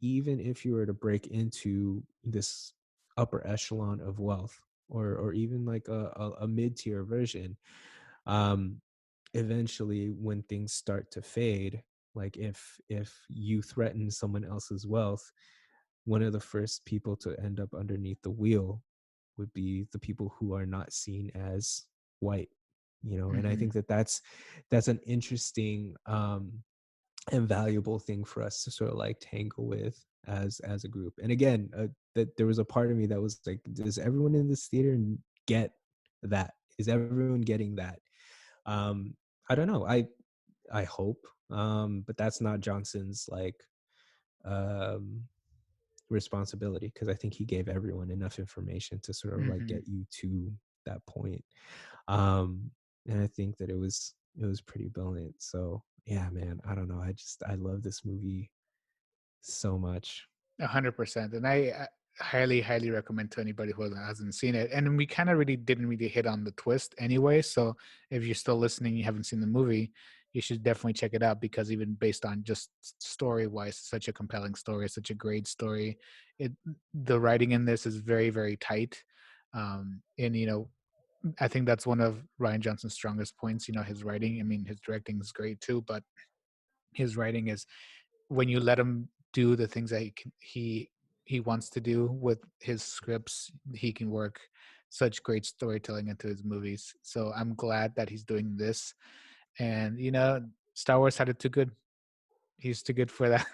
even if you were to break into this upper echelon of wealth, or even like a mid-tier version, um, eventually when things start to fade, like if you threaten someone else's wealth, one of the first people to end up underneath the wheel would be the people who are not seen as white, you know. And I Hmm. think that that's an interesting and valuable thing for us to sort of like tangle with as a group. And again, that there was a part of me that was like, does everyone in this theater get that? Is everyone getting that? um I don't know. I hope, but that's not Johnson's like um, responsibility, because I think he gave everyone enough information to sort of like Hmm. get you to that point. Um, and I think that it was pretty brilliant. So yeah, man, I don't know. I love this movie so much. 100%. And I highly, highly recommend to anybody who hasn't seen it. And we kind of really didn't really hit on the twist anyway. So if you're still listening, you haven't seen the movie, you should definitely check it out because even based on just story wise, such a compelling story, such a great story. It the writing in this is very, very tight. And I think that's one of Ryan Johnson's strongest points. His writing. I mean, his directing is great too, but his writing is when you let him do the things that he wants to do with his scripts, he can work such great storytelling into his movies. So I'm glad that he's doing this. And Star Wars had it too good. He's too good for that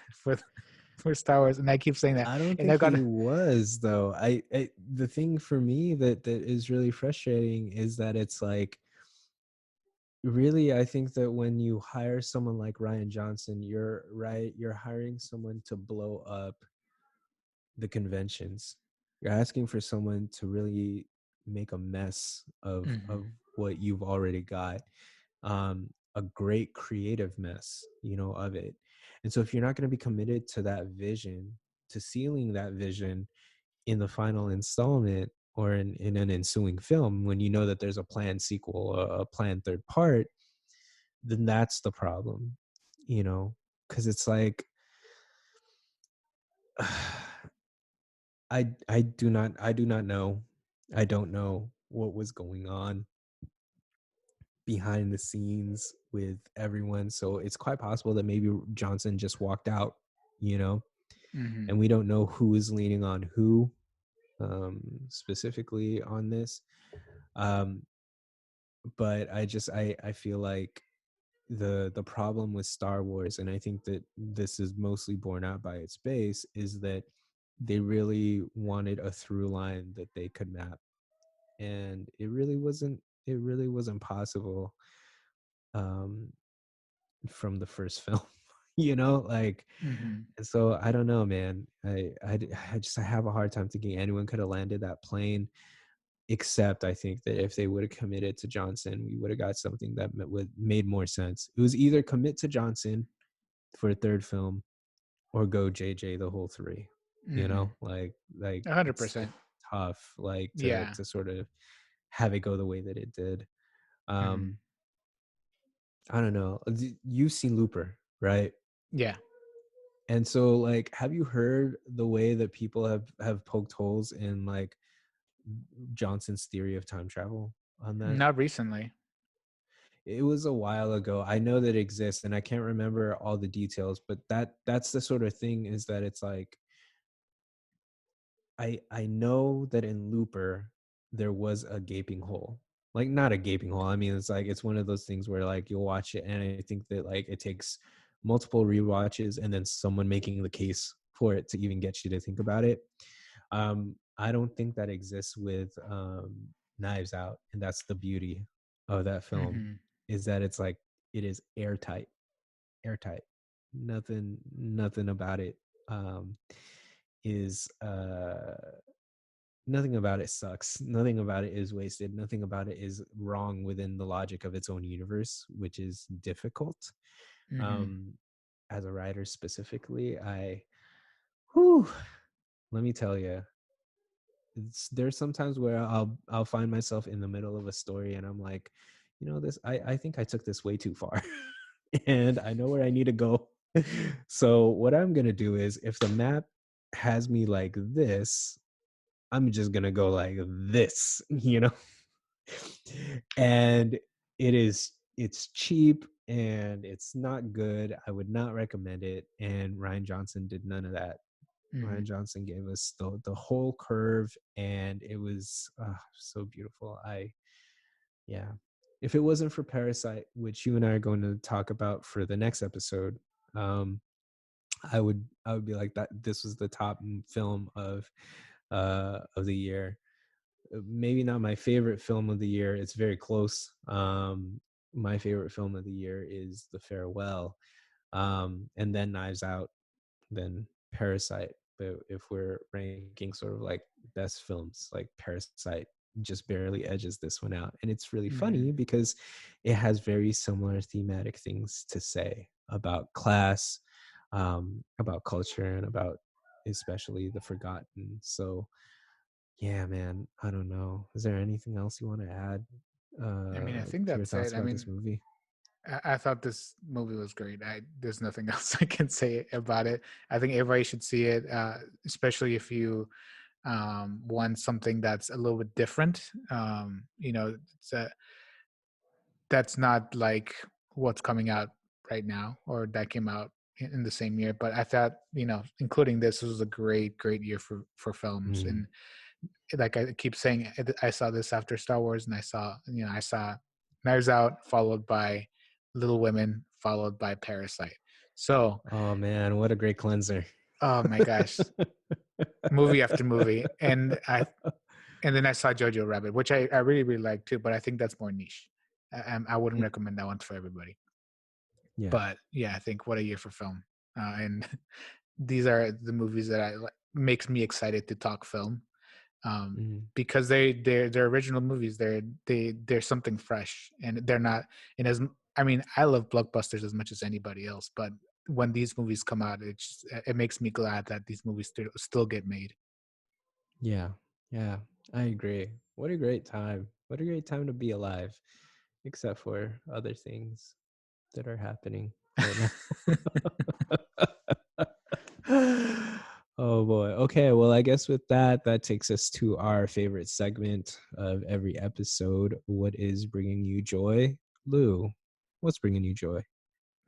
for Star Wars. And I keep saying that. I don't And think I've got he was though. The thing for me that is really frustrating is that it's like, really, I think that when you hire someone like Ryan Johnson, you're right, you're hiring someone to blow up the conventions. You're asking for someone to really make a mess of Mhm, what you've already got. A great creative mess, of it. And so if you're not going to be committed to that vision, to sealing that vision in the final installment or in an ensuing film, when you know that there's a planned sequel, a planned third part, then that's the problem, because it's like, I do not know. I don't know what was going on behind the scenes with everyone. So it's quite possible that maybe Johnson just walked out, you know, mhm, and we don't know who is leaning on who, specifically on this. Um, but I feel like the problem with Star Wars, and I think that this is mostly borne out by its base, is that they really wanted a through line that they could map, and it really wasn't possible, um, from the first film, like. mhm, And so I don't know, man. I have a hard time thinking anyone could have landed that plane, except I think that if they would have committed to Johnson, we would have got something that would made more sense. It was either commit to Johnson for a third film or go JJ the whole three. mhm. Like it's 100%. tough, like to Yeah. to sort of have it go the way that it did. Mhm. Um, I don't know. You've seen Looper, right? Yeah. And so, like, have you heard the way that people have poked holes in like Johnson's theory of time travel on that? Not recently. It was a while ago. I know that it exists, and I can't remember all the details, but that's the sort of thing, is that it's like, I know that in Looper there was a gaping hole. Like, not a gaping hole. I mean, it's like, it's one of those things where like you'll watch it and I think that like it takes multiple rewatches and then someone making the case for it to even get you to think about it. I don't think that exists with Knives Out, and that's the beauty of that film, Mhm, is that it's like, it is airtight, airtight. Nothing about it um is nothing about it sucks. Nothing about it is wasted. Nothing about it is wrong within the logic of its own universe, which is difficult. mhm, Um, as a writer specifically, whew, let me tell you, there's sometimes where I'll find myself in the middle of a story and I'm like, this, I think I took this way too far, and I know where I need to go. So what I'm gonna do is, if the map has me like this, I'm just gonna go like this, and it's cheap and it's not good. I would not recommend it. And Ryan Johnson did none of that. Ryan mhm. Johnson gave us the whole curve, and it was so beautiful. Yeah. If it wasn't for Parasite, which you and I are going to talk about for the next episode, um, I would be like, that this was the top film of the year. Maybe not my favorite film of the year. It's very close. My favorite film of the year is The Farewell, and then Knives Out, then Parasite. But if we're ranking sort of like best films, like Parasite just barely edges this one out. And it's really Mhm. funny because it has very similar thematic things to say about class, about culture, and about especially the forgotten. So yeah, man, I don't know. Is there anything else you want to add I mean, I think to your that's thoughts it. I about this mean, movie? I thought this movie was great. There's nothing else I can say about it. I think everybody should see it, especially if you want something that's a little bit different. It's that's not like what's coming out right now or that came out in the same year. But I thought, including this was a great year for films. Mm. And like I keep saying, I saw this after Star Wars, and I saw Knives Out, followed by Little Women, followed by Parasite. So, Oh man, what a great cleanser. oh my gosh, movie after movie, and then I saw Jojo Rabbit, which I really like too, but I think that's more niche. I wouldn't Mm, recommend that one for everybody. yeah. But yeah, I think what a year for film, and these are the movies that makes me excited to talk film, Mm. because they're original movies. They're something fresh, and they're not. And I mean, I love blockbusters as much as anybody else, but when these movies come out, it makes me glad that these movies still get made. Yeah. Yeah. I agree. What a great time. What a great time to be alive, except for other things that are happening right now. Oh boy. Okay, well, I guess with that, that takes us to our favorite segment of every episode. What is bringing you joy? Lou, what's bringing you joy?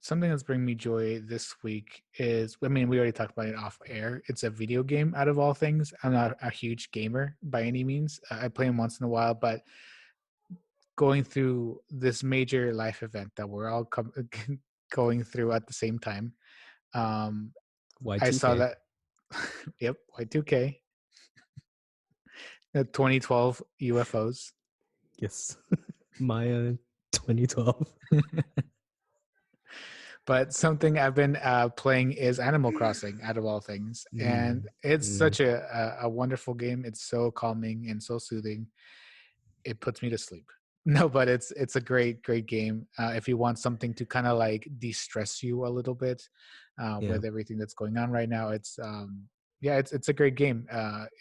Something that's bringing me joy this week is, I mean, we already talked about it off air. It's a video game out of all things. I'm not a huge gamer by any means. I play them once in a while, but going through this major life event that we're all going through at the same time, um, I saw Y2K. that, yep, Y2K, the 2012 UFOs. Yes. Maya 2012. But something I've been playing is Animal Crossing, out of all things, and Mm, it's mm, such a wonderful game. It's so calming and so soothing. It puts me to sleep. No, but it's a great game. If you want something to kind of like de-stress you a little bit, yeah. with everything that's going on right now, yeah, it's a great game.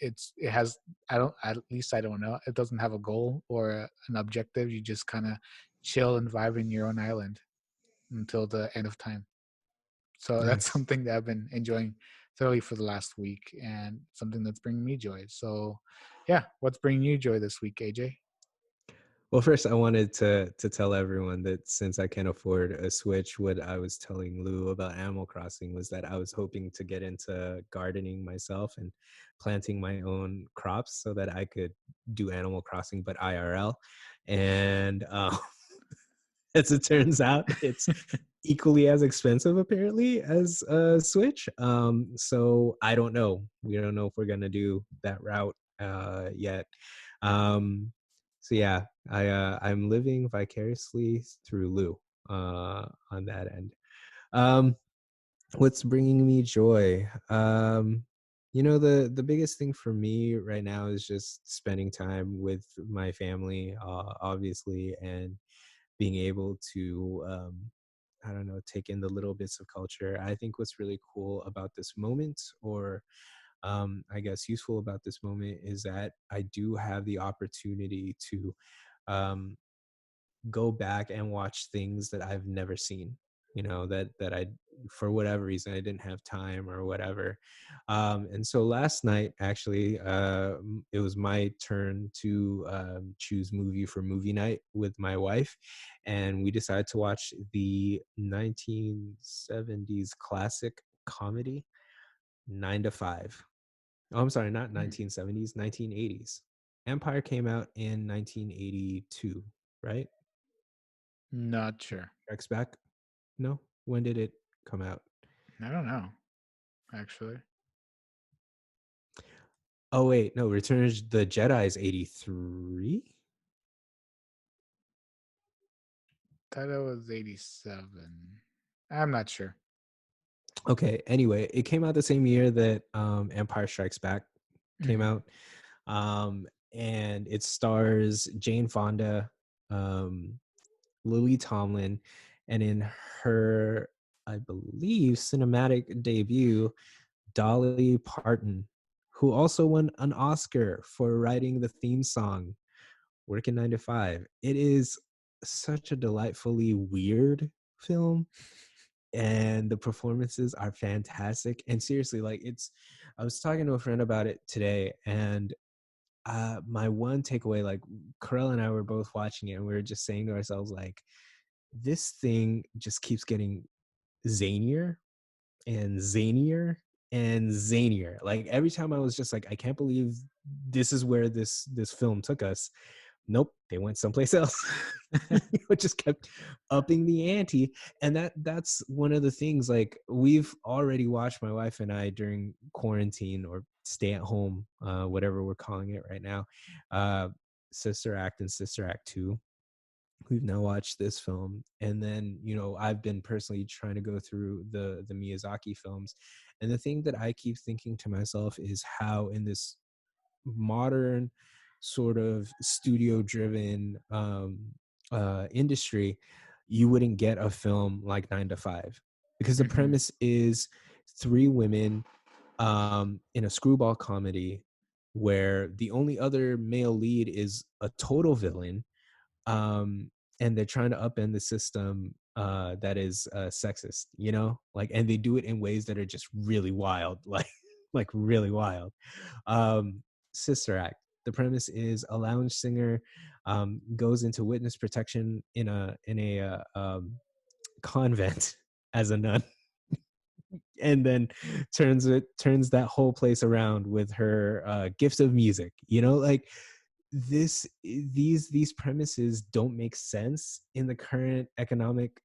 It has, I don't, at least I don't know, it doesn't have a goal or an objective. You just kind of chill and vibe in your own island until the end of time. So that's Nice. something that I've been enjoying thoroughly for the last week, and something that's bringing me joy. So, yeah, what's bringing you joy this week, AJ? Well, first, I wanted to tell everyone that since I can't afford a Switch, what I was telling Lou about Animal Crossing was that I was hoping to get into gardening myself and planting my own crops so that I could do Animal Crossing, but IRL. And as it turns out, it's equally as expensive apparently as a Switch. So I don't know. We don't know if we're gonna do that route yet. Um, so yeah, I'm living vicariously through Lou on that end. Um, what's bringing me joy? The biggest thing for me right now is just spending time with my family, obviously, and being able to I don't know, take in the little bits of culture. I think what's really cool about this moment, or I guess useful about this moment, is that I do have the opportunity to um, go back and watch things that I've never seen. That I, for whatever reason, I didn't have time or whatever. And so last night, actually, it was my turn to choose movie for movie night with my wife, and we decided to watch the 1970s classic comedy 9 to 5. Oh, I'm sorry, not 1970s, 1980s. Empire came out in 1982, right? Not sure. Strikes Back? No? When did it come out? I don't know, actually. Oh wait, no, Return of the Jedi is 83? Thought it was 87. I'm not sure. Okay. Anyway, it came out the same year that Empire Strikes Back came Mhm. out, and it stars Jane Fonda, um, Lily Tomlin, and in her, I believe, cinematic debut, Dolly Parton, who also won an Oscar for writing the theme song "Working 9 to 5." It is such a delightfully weird film, and the performances are fantastic. And seriously, like I was talking to a friend about it today, and my one takeaway, like Carell and I were both watching it, and we were just saying to ourselves, like, this thing just keeps getting zanier and zanier and zanier. Like every time I was just like, I can't believe this is where this film took us. Nope, they went someplace else. It just kept upping the ante. And that's one of the things, like, we've already watched, my wife and I, during quarantine or stay at home, whatever we're calling it right now, uh Sister Act and Sister Act 2. We've now watched this film, and then, I've been personally trying to go through the Miyazaki films. And the thing that I keep thinking to myself is how, in this modern sort of studio driven industry, you wouldn't get a film like 9 to 5, because the Mhm. premise is three women in a screwball comedy where the only other male lead is a total villain, um and they're trying to upend the system that is sexist, like, and they do it in ways that are just really wild, like really wild. um Sister Act, the premise is a lounge singer goes into witness protection in a convent as a nun, and then turns that whole place around with her gift of music, like, these premises don't make sense in the current economic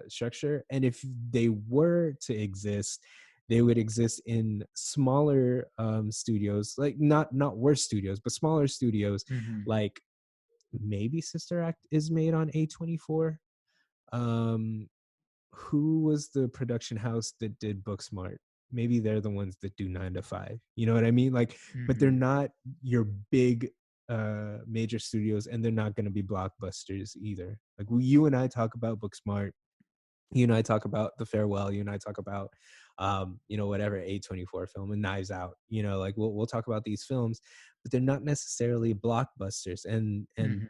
structure. And if they were to exist, they would exist in smaller studios, like not worse studios, but smaller studios. Mhm. Like, maybe Sister Act is made on A24. um who was the production house that did Booksmart? Maybe they're the ones that do 9 to 5. You know what I mean? Like, but they're Mhm. not your big major studios, and they're not going to be blockbusters either. Like, you and I talk about Booksmart, you and I talk about The Farewell, you and I talk about whatever A24 film, and Knives Out. Like, we'll talk about these films, but they're not necessarily blockbusters. And Mhm.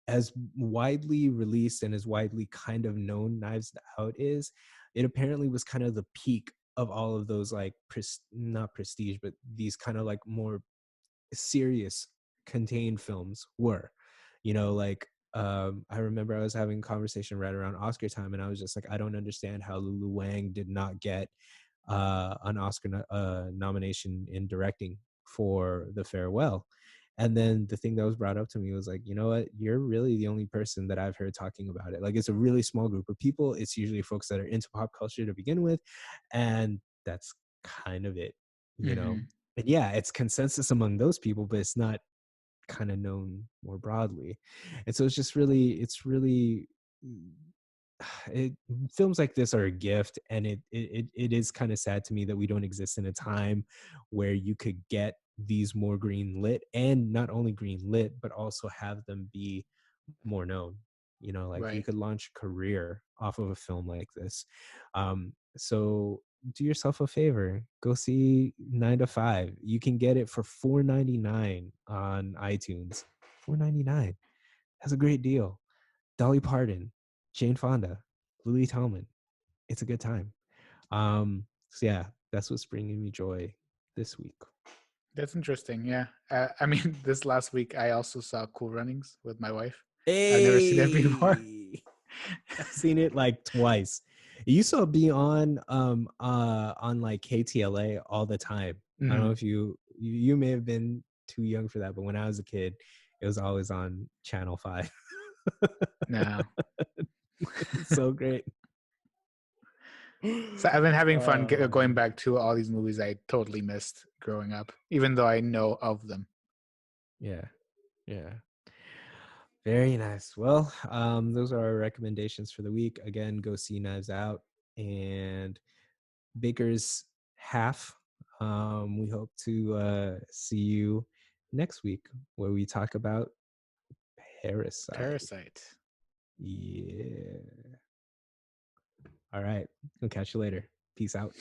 as widely released and as widely kind of known Knives Out is, it apparently was kind of the peak of all of those, like, not prestige, but these kind of like more serious contained films were, like, I remember I was having a conversation right around Oscar time, and I was just like, I don't understand how Lulu Wang did not get an Oscar nomination in directing for The Farewell. And then the thing that was brought up to me was like, you know what? You're really the only person that I've heard talking about it. Like, it's a really small group of people. It's usually folks that are into pop culture to begin with, and that's kind of it, you know. Mhm. And yeah, it's consensus among those people, but it's not kind of known more broadly. And so it's really it, films like this are a gift, and it is kind of sad to me that we don't exist in a time where you could get these more green lit, and not only green lit, but also have them be more known. Like, you Right. could launch a career off of a film like this. So do yourself a favor, go see 9 to 5. You can get it for $4.99 on iTunes. $4.99, that's a great deal. Dolly Parton, Jane Fonda, Lily Tomlin. It's a good time. So yeah, that's what's bringing me joy this week. That's interesting. Yeah. I mean, this last week I also saw Cool Runnings with my wife. I've never seen it before. Hey, I've seen it like twice. It used to be on like KTLA all the time. I don't know Mhm. if you may have been too young for that, but when I was a kid, it was always on Channel 5. No. It's so great. So I've been having fun going Um, back to all these movies I totally missed growing up, even though I know of them. yeah, yeah. Very nice. Well, those are our recommendations for the week. Again, go see Knives Out, and Baker's half. We hope to see you next week where we talk about Parasite. Parasite. Yeah. All right. We'll catch you later. Peace out.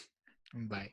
Bye.